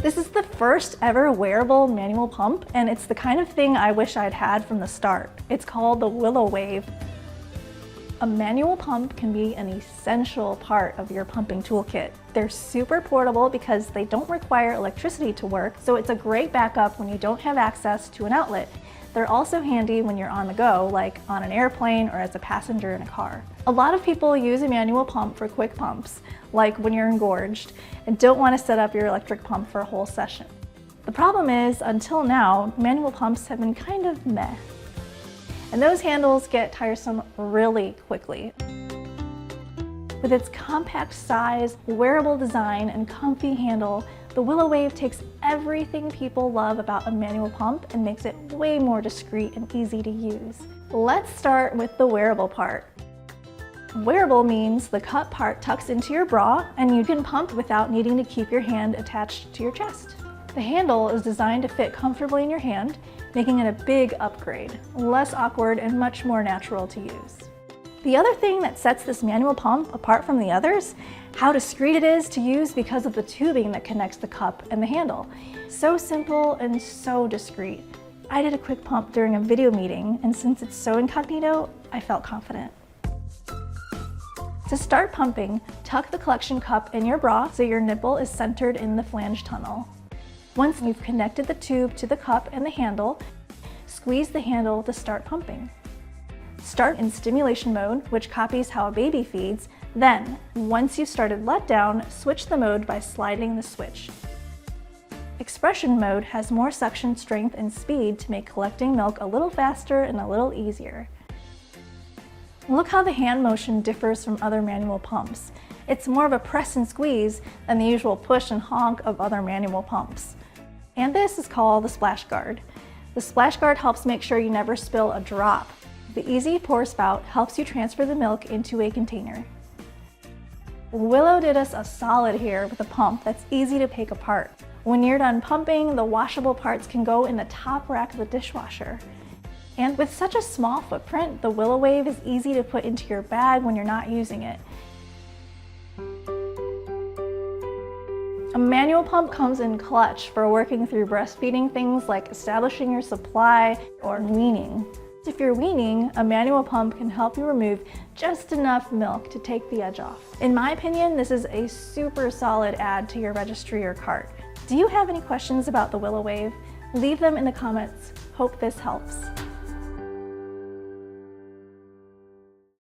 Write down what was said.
This is the first ever wearable manual pump, and it's the kind of thing I wish I'd had from the start. It's called the Willow Wave. A manual pump can be an essential part of your pumping toolkit. They're super portable because they don't require electricity to work, so it's a great backup when you don't have access to an outlet. They're also handy when you're on the go, like on an airplane or as a passenger in a car. A lot of people use a manual pump for quick pumps, like when you're engorged, and don't want to set up your electric pump for a whole session. The problem is, until now, manual pumps have been kind of meh. And those handles get tiresome really quickly. With its compact size, wearable design, and comfy handle, the Willow Wave takes everything people love about a manual pump and makes it way more discreet and easy to use. Let's start with the wearable part. Wearable means the cup part tucks into your bra and you can pump without needing to keep your hand attached to your chest. The handle is designed to fit comfortably in your hand, making it a big upgrade, less awkward and much more natural to use. The other thing that sets this manual pump apart from the others, how discreet it is to use because of the tubing that connects the cup and the handle. So simple and so discreet. I did a quick pump during a video meeting, and since it's so incognito, I felt confident. To start pumping, tuck the collection cup in your bra so your nipple is centered in the flange tunnel. Once you've connected the tube to the cup and the handle, squeeze the handle to start pumping. Start in stimulation mode, which copies how a baby feeds. Then, once you've started letdown, switch the mode by sliding the switch. Expression mode has more suction strength and speed to make collecting milk a little faster and a little easier. Look how the hand motion differs from other manual pumps. It's more of a press and squeeze than the usual push and honk of other manual pumps. And this is called the Splashguard. The Splashguard helps make sure you never spill a drop. The easy pour spout helps you transfer the milk into a container. Willow did us a solid here with a pump that's easy to take apart. When you're done pumping, the washable parts can go in the top rack of the dishwasher. And with such a small footprint, the Willow Wave is easy to put into your bag when you're not using it. A manual pump comes in clutch for working through breastfeeding things like establishing your supply or weaning. If you're weaning, a manual pump can help you remove just enough milk to take the edge off. In my opinion, this is a super solid add to your registry or cart. Do you have any questions about the Willow Wave? Leave them in the comments. Hope this helps.